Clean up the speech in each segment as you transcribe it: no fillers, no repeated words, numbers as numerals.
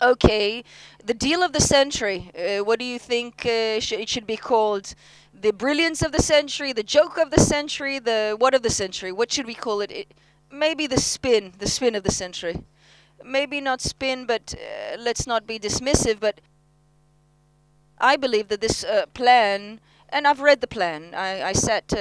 Okay, the deal of the century. What do you think it should be called? The brilliance of the century, the joke of the century, the what of the century? What should we call it? Maybe the spin of the century. Maybe not spin, but let's not be dismissive. But I believe that this plan, and I've read the plan. I sat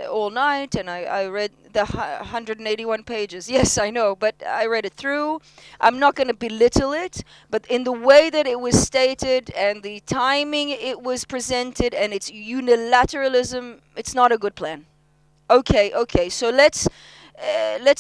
all night and I read the 181 pages. Yes, I know, but I read it through. I'm not going to belittle it, but in the way that it was stated and the timing it was presented and its unilateralism, it's not a good plan. Okay. So let's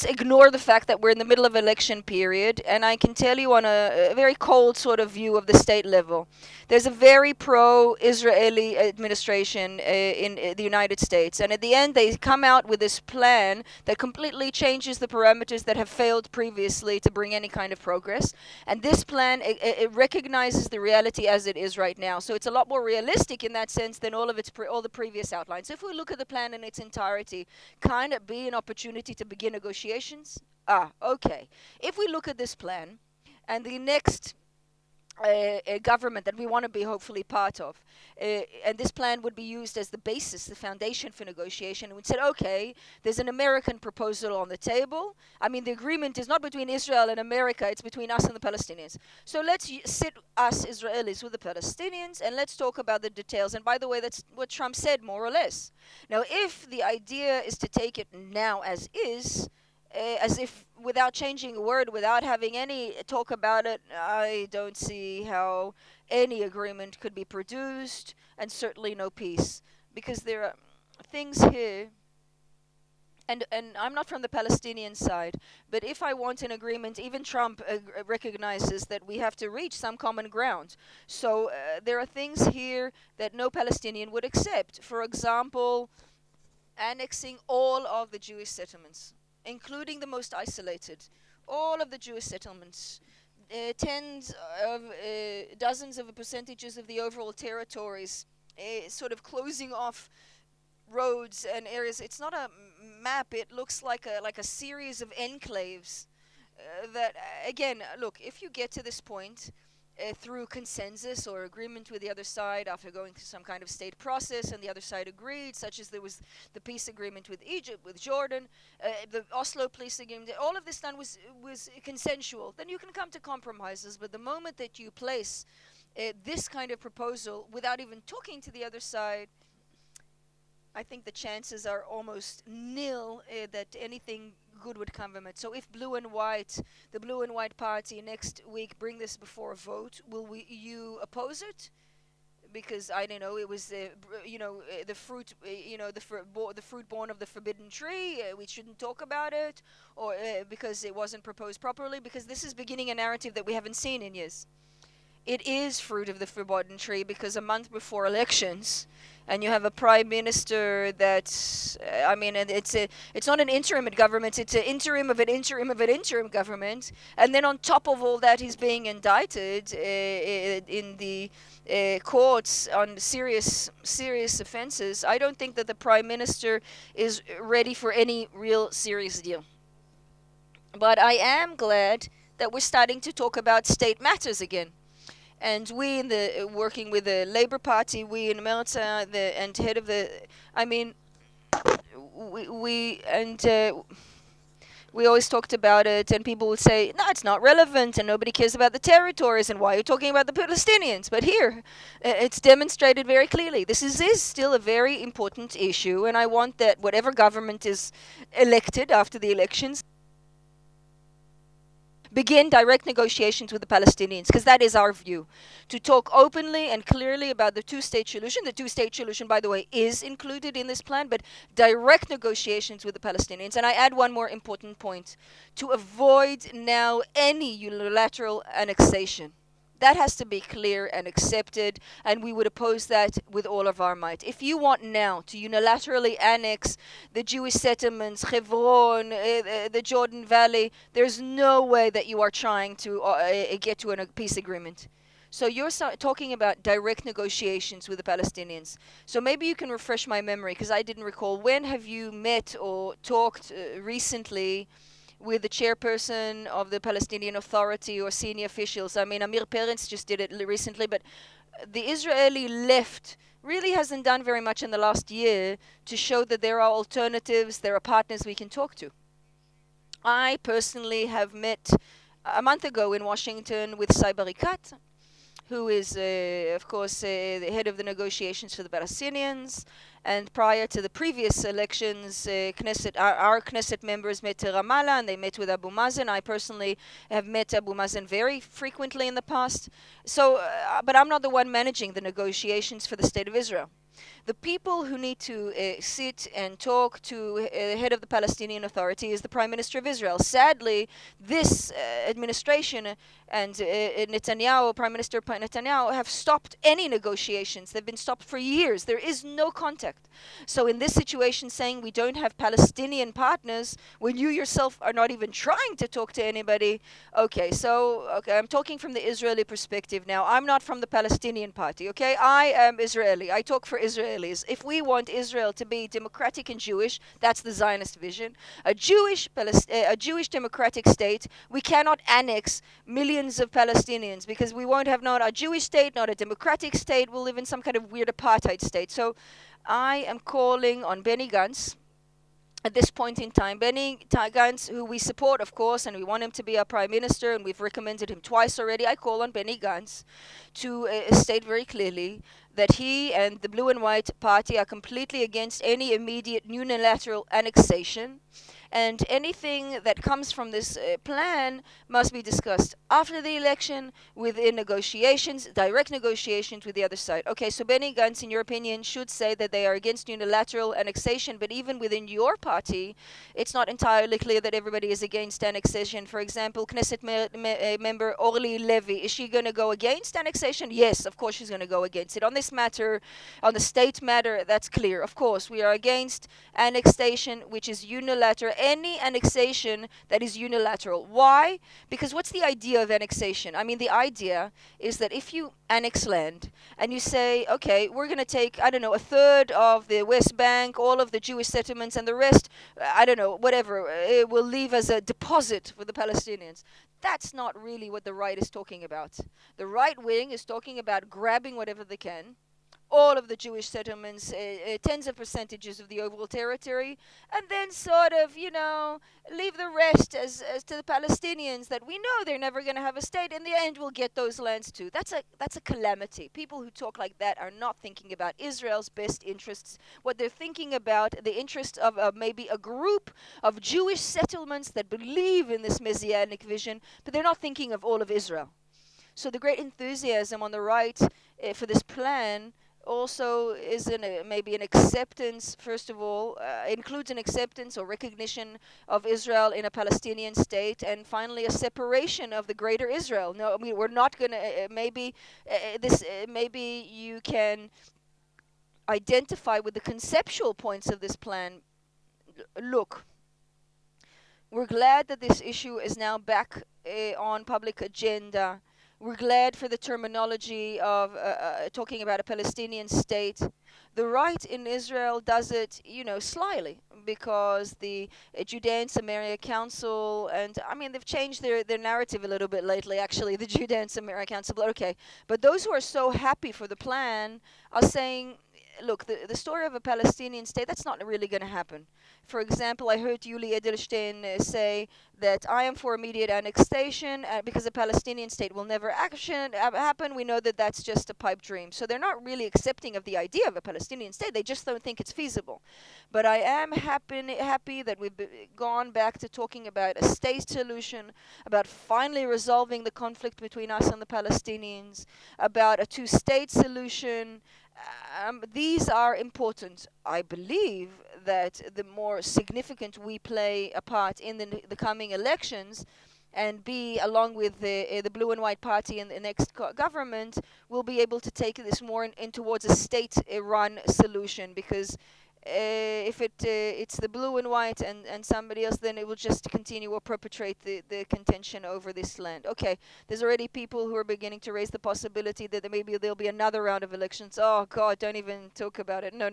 ignore the fact that we're in the middle of election period, and I can tell you on a very cold sort of view of the state level. There's a very pro-Israeli administration in the United States, and at the end they come out with this plan that completely changes the parameters that have failed previously to bring any kind of progress. And this plan it recognizes the reality as it is right now, so it's a lot more realistic in that sense than all the previous outlines. If we look at the plan in its entirety, can it be an opportunity to begin negotiations? Okay. If we look at this plan and the next government that we want to be hopefully part of. And this plan would be used as the basis, the foundation for negotiation. And we said, okay, there's an American proposal on the table. I mean, the agreement is not between Israel and America, it's between us and the Palestinians. So let's sit, us Israelis, with the Palestinians, and let's talk about the details. And by the way, that's what Trump said, more or less. Now, if the idea is to take it now as if without changing a word, without having any talk about it, I don't see how any agreement could be produced, and certainly no peace. Because there are things here, and I'm not from the Palestinian side, but if I want an agreement, even Trump recognizes that we have to reach some common ground. So there are things here that no Palestinian would accept. For example, annexing all of the Jewish settlements, including the most isolated, all of the Jewish settlements, tens of dozens of percentages of the overall territories, sort of closing off roads and areas. It's not a map. It looks like a series of enclaves. That again, look, if you get to this point through consensus or agreement with the other side after going through some kind of state process and the other side agreed, such as there was the peace agreement with Egypt, with Jordan, the Oslo peace agreement, all of this done was consensual, then you can come to compromises. But the moment that you place this kind of proposal without even talking to the other side, I think the chances are almost nil that anything good would come from it. So if the Blue and White Party next week bring this before a vote, you oppose it? Because I don't know, it was the fruit, the fruit born of the forbidden tree. We shouldn't talk about it, or because it wasn't proposed properly. Because this is beginning a narrative that we haven't seen in years. It is fruit of the forbidden tree because a month before elections, and you have a prime minister that's, and it's not an interim government, it's an interim of an interim of an interim government, and then on top of all that, he's being indicted in the courts on serious offenses. I don't think that the prime minister is ready for any real serious deal. But I am glad that we're starting to talk about state matters again. And we in the working with the Labour Party, we in Meretz, and head of the, I mean, we always talked about it, and people would say, no, it's not relevant, and nobody cares about the territories, and why are you talking about the Palestinians? But here, it's demonstrated very clearly. This is still a very important issue, and I want that whatever government is elected after the elections, begin direct negotiations with the Palestinians, because that is our view. To talk openly and clearly about the two-state solution. The two-state solution, by the way, is included in this plan, but direct negotiations with the Palestinians. And I add one more important point. To avoid now any unilateral annexation. That has to be clear and accepted, and we would oppose that with all of our might. If you want now to unilaterally annex the Jewish settlements, Hebron, the Jordan Valley, there's no way that you are trying to get to a peace agreement. So you're talking about direct negotiations with the Palestinians. So maybe you can refresh my memory, because I didn't recall. When have you met or talked recently with the chairperson of the Palestinian Authority or senior officials. I mean, Amir Peretz just did it recently, but the Israeli left really hasn't done very much in the last year to show that there are alternatives, there are partners we can talk to. I personally have met a month ago in Washington with Saib Arikat, who is, of course, the head of the negotiations for the Palestinians. And prior to the previous elections, our Knesset members met to Ramallah and they met with Abu Mazen. I personally have met Abu Mazen very frequently in the past. So, but I'm not the one managing the negotiations for the State of Israel. The people who need to sit and talk to the head of the Palestinian Authority is the Prime Minister of Israel. Sadly, this administration and Netanyahu, Prime Minister Netanyahu, have stopped any negotiations. They've been stopped for years. There is no contact. So in this situation, saying we don't have Palestinian partners when you yourself are not even trying to talk to anybody, okay, I'm talking from the Israeli perspective now. I'm not from the Palestinian party, okay? I am Israeli. I talk for Israelis. If we want Israel to be democratic and Jewish, that's the Zionist vision. A Jewish democratic state, we cannot annex millions of Palestinians because we won't have not a Jewish state, not a democratic state. We'll live in some kind of weird apartheid state. So I am calling on Benny Gantz at this point in time. Benny Gantz, who we support, of course, and we want him to be our prime minister, and we've recommended him twice already. I call on Benny Gantz to state very clearly that he and the Blue and White Party are completely against any immediate unilateral annexation, and anything that comes from this plan must be discussed after the election within negotiations, direct negotiations with the other side. Okay, so Benny Gantz, in your opinion, should say that they are against unilateral annexation, but even within your party, it's not entirely clear that everybody is against annexation. For example, Knesset member Orly Levy, is she going to go against annexation? Yes, of course she's going to go against it. On this matter, on the state matter, that's clear. Of course, we are against annexation, which is unilateral. Any annexation that is unilateral. Why? Because what's the idea of annexation? I mean, the idea is that if you annex land and you say, okay, we're going to take, I don't know, a third of the West Bank, all of the Jewish settlements, and the rest, I don't know, whatever, it will leave as a deposit for the Palestinians. That's not really what the right is talking about. The right wing is talking about grabbing whatever they can, all of the Jewish settlements, tens of percentages of the overall territory, and then sort of, leave the rest as to the Palestinians that we know they're never going to have a state. In the end, we'll get those lands too. That's a calamity. People who talk like that are not thinking about Israel's best interests. What they're thinking about, the interests of maybe a group of Jewish settlements that believe in this messianic vision, but they're not thinking of all of Israel. So the great enthusiasm on the right for this plan also is maybe an acceptance, first of all, includes an acceptance or recognition of Israel in a Palestinian state, and finally a separation of the greater Israel. No, I mean, we're not going to, maybe you can identify with the conceptual points of this plan. Look, we're glad that this issue is now back on public agenda. We're glad for the terminology of talking about a Palestinian state. The right in Israel does it, slyly, because the Judea and Samaria Council, and I mean, they've changed their narrative a little bit lately, actually, the Judea and Samaria Council, but okay. But those who are so happy for the plan are saying, look, the story of a Palestinian state, that's not really going to happen. For example, I heard Yuli Edelstein say that I am for immediate annexation because a Palestinian state will never happen. We know that that's just a pipe dream. So they're not really accepting of the idea of a Palestinian state. They just don't think it's feasible. But I am happy that we've gone back to talking about a state solution, about finally resolving the conflict between us and the Palestinians, about a two-state solution. These are important. I believe that the more significant we play a part in the coming elections, and be along with the Blue and White Party in the next government, we'll be able to take this more in towards a state-run solution. Because if it's the Blue and White and somebody else, then it will just continue or perpetrate the contention over this land. Okay, there's already people who are beginning to raise the possibility that maybe there'll be another round of elections. Oh God, don't even talk about it. No.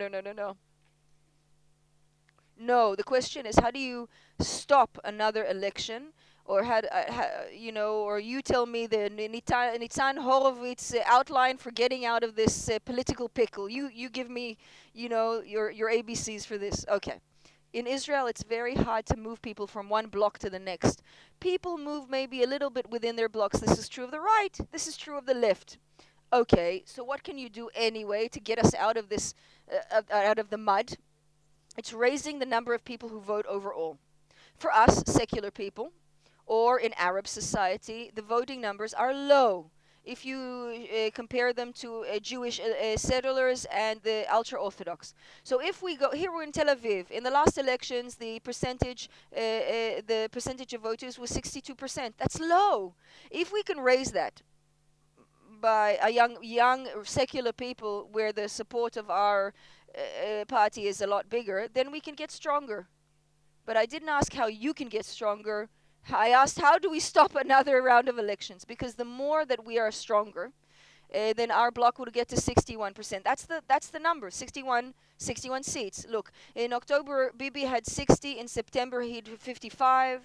No, the question is, how do you stop another election? Or or you tell me the Nitzan Horowitz outline for getting out of this political pickle. You give me, your ABCs for this. Okay. In Israel, it's very hard to move people from one block to the next. People move maybe a little bit within their blocks. This is true of the right. This is true of the left. Okay, so what can you do anyway to get us out of this, out of the mud? It's raising the number of people who vote overall. For us, secular people, or in Arab society, the voting numbers are low. If you compare them to Jewish settlers and the ultra Orthodox. So if we go here, we're in Tel Aviv. In the last elections, the percentage of voters was 62%. That's low. If we can raise that by a young secular people, where the support of our party is a lot bigger, then we can get stronger. But I didn't ask how you can get stronger. I asked, how do we stop another round of elections? Because the more that we are stronger, then our bloc would get to 61%. That's the number, 61 seats. Look, in October, Bibi had 60. In September, he had 55.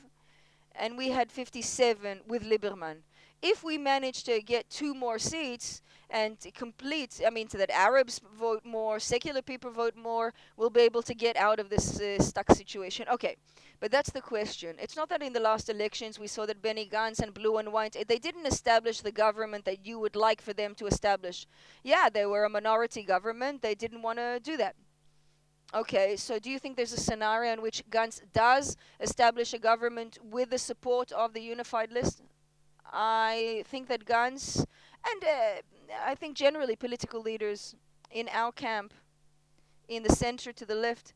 And we had 57 with Lieberman. If we manage to get 2 more seats and complete, I mean, so that Arabs vote more, secular people vote more, we'll be able to get out of this stuck situation. Okay, but that's the question. It's not that in the last elections we saw that Benny Gantz and Blue and White, they didn't establish the government that you would like for them to establish. Yeah, they were a minority government. They didn't want to do that. Okay, so do you think there's a scenario in which Gantz does establish a government with the support of the unified list? I think that Gantz, and I think generally political leaders in our camp, in the center to the left,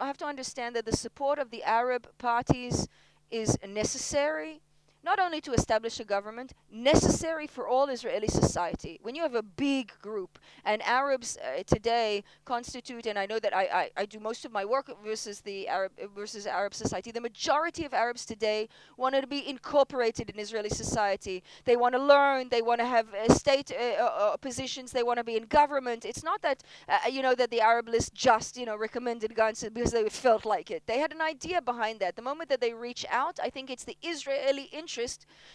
have to understand that the support of the Arab parties is necessary, not only to establish a government, necessary for all Israeli society. When you have a big group, and Arabs today constitute, and I know that I do most of my work versus Arab society, the majority of Arabs today want to be incorporated in Israeli society. They want to learn, they want to have state positions, they want to be in government. It's not that, that the Arab list just, recommended Gantz because they felt like it. They had an idea behind that. The moment that they reach out, I think it's the Israeli interest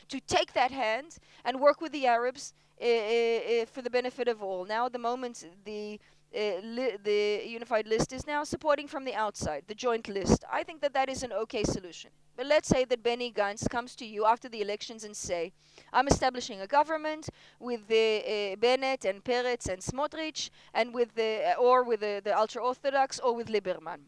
to take that hand and work with the Arabs for the benefit of all. Now, at the moment, the unified list is now supporting from the outside, the joint list. I think that is an okay solution. But let's say that Benny Gantz comes to you after the elections and say, I'm establishing a government with Bennett and Peretz and Smotrich, and with the ultra-Orthodox, or with Lieberman.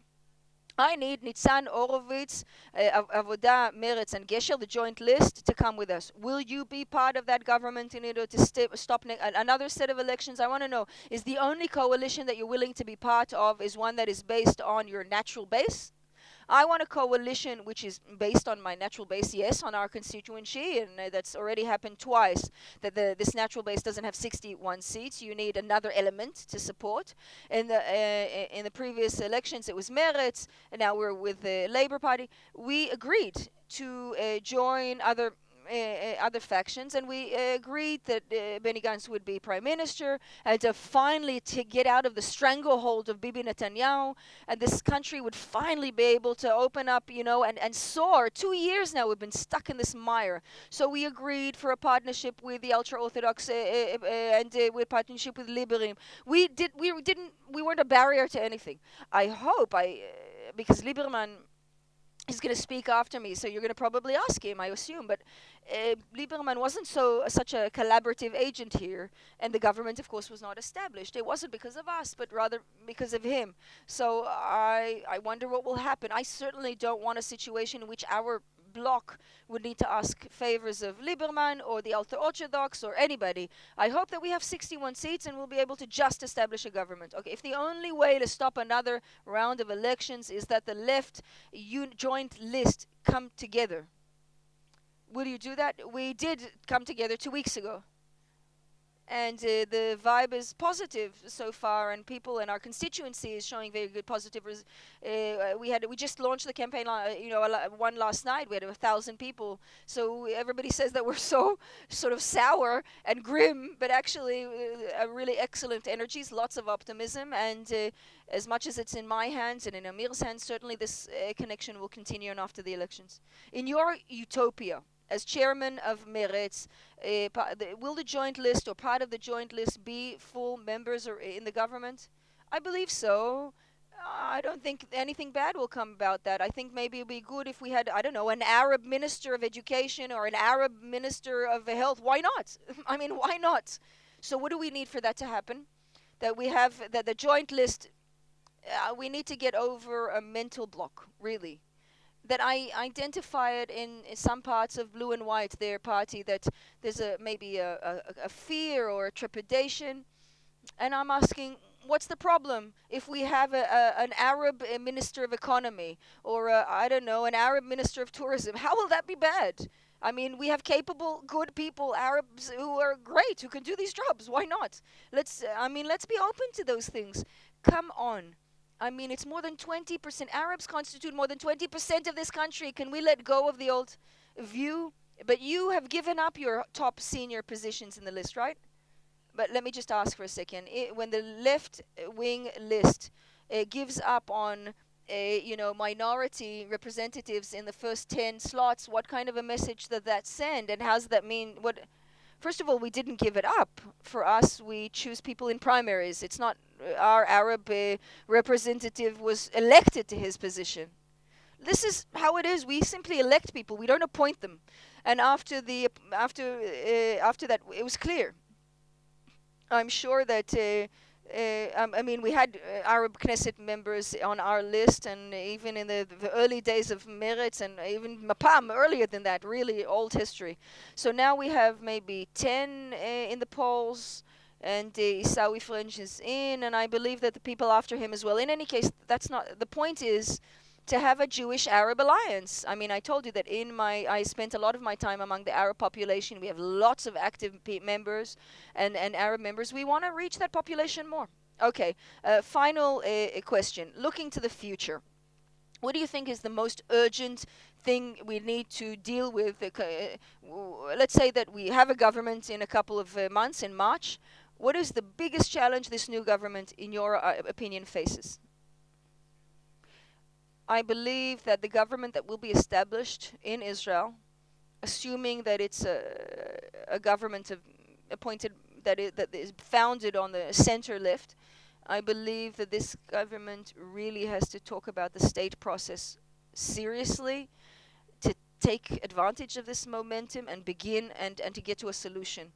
I need Nitzan, Horowitz, Avoda, Meretz, and Gesher, the joint list, to come with us. Will you be part of that government in order to stop another set of elections? I want to know, is the only coalition that you're willing to be part of is one that is based on your natural base? I want a coalition which is based on my natural base, yes, on our constituency, and that's already happened twice, that this natural base doesn't have 61 seats. You need another element to support. In the previous elections, it was Meretz, and now we're with the Labour Party. We agreed to join other factions, and we agreed that Benny Gantz would be prime minister, and to finally to get out of the stranglehold of Bibi Netanyahu, and this country would finally be able to open up, and soar. 2 years now we've been stuck in this mire. So we agreed for a partnership with the ultra-Orthodox and with partnership with Liberim. We weren't a barrier to anything. I hope because Lieberman, he's going to speak after me, so you're going to probably ask him, I assume. But Lieberman wasn't such a collaborative agent here, and the government, of course, was not established. It wasn't because of us, but rather because of him. So I wonder what will happen. I certainly don't want a situation in which our bloc would need to ask favors of Lieberman or the ultra-Orthodox or anybody. I hope that we have 61 seats and we'll be able to just establish a government. Okay, if the only way to stop another round of elections is that the left joint list come together, will you do that? We did come together 2 weeks ago. and the vibe is positive so far, and people in our constituency is showing very good positive we just launched the campaign one last night. We had 1,000 people, so everybody says that we're so sort of sour and grim, but actually a really excellent energies, lots of optimism, and as much as it's in my hands and in Amir's hands, certainly this connection will continue on after the elections. In your utopia, as chairman of Meretz, will the joint list or part of the joint list be full members or in the government? I believe so. I don't think anything bad will come about that. I think maybe it would be good if we had, I don't know, an Arab minister of education or an Arab minister of health. Why not? I mean, why not? So what do we need for that to happen? That we have that the joint list. We need to get over a mental block, really, that I identify it in some parts of Blue and White, their party, that there's maybe a fear or a trepidation. And I'm asking, what's the problem if we have an Arab minister of economy or I don't know, an Arab minister of tourism? How will that be bad? I mean, we have capable, good people, Arabs who are great, who can do these jobs. Why not? Let's be open to those things. Come on. I mean, it's more than 20%. Arabs constitute more than 20% of this country. Can we let go of the old view? But you have given up your top senior positions in the list, right? But let me just ask for a second. When the left wing list gives up on minority representatives in the first 10 slots, what kind of a message does that send? And how does that mean? First of all, we didn't give it up. For us, we choose people in primaries. It's not our Arab representative was elected to his position. This is how it is. We simply elect people. We don't appoint them. And after that, it was clear. I'm sure that we had Arab Knesset members on our list, and even in the early days of Meretz, and even Mapam earlier than that, really old history. So now we have maybe 10 in the polls, and Isawi French is in, and I believe that the people after him as well. In any case, that's not the point. Is to have a Jewish-Arab alliance. I mean, I told you that I spent a lot of my time among the Arab population. We have lots of active members and Arab members. We want to reach that population more. Okay, final question. Looking to the future, what do you think is the most urgent thing we need to deal with? Let's say that we have a government in a couple of months, in March. What is the biggest challenge this new government, in your opinion, faces? I believe that the government that will be established in Israel, assuming that it's a government appointed that is founded on the center left, I believe that this government really has to talk about the state process seriously, to take advantage of this momentum and begin and to get to a solution.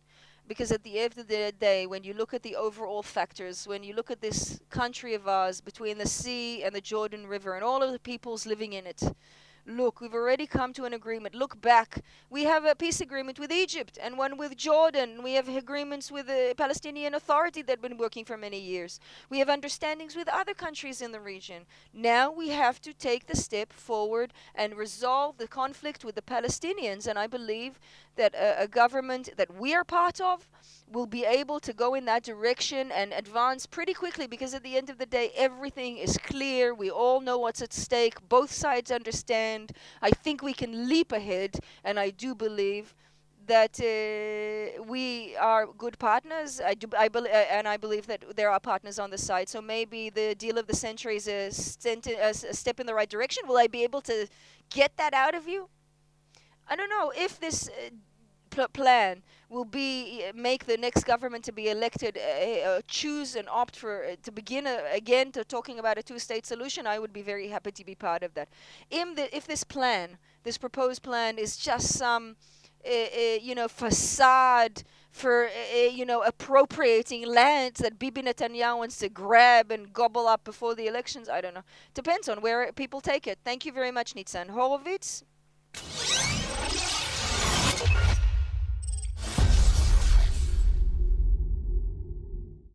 Because at the end of the day, when you look at the overall factors, when you look at this country of ours between the sea and the Jordan River and all of the peoples living in it, look, we've already come to an agreement. Look back. We have a peace agreement with Egypt and one with Jordan. We have agreements with the Palestinian Authority that have been working for many years. We have understandings with other countries in the region. Now we have to take the step forward and resolve the conflict with the Palestinians. And I believe that a government that we are part of will be able to go in that direction and advance pretty quickly, because at the end of the day, everything is clear. We all know what's at stake. Both sides understand. I think we can leap ahead, and I do believe that we are good partners. And I believe that there are partners on the side. So maybe the deal of the century is a step in the right direction. Will I be able to get that out of you? I don't know if this plan will be make the next government to be elected choose and opt for to begin again to talking about a two-state solution. I would be very happy to be part of that. If this proposed plan is just some facade for appropriating lands that Bibi Netanyahu wants to grab and gobble up before the elections, I don't know. Depends on where people take it. Thank you very much, Nitzan. Horowitz.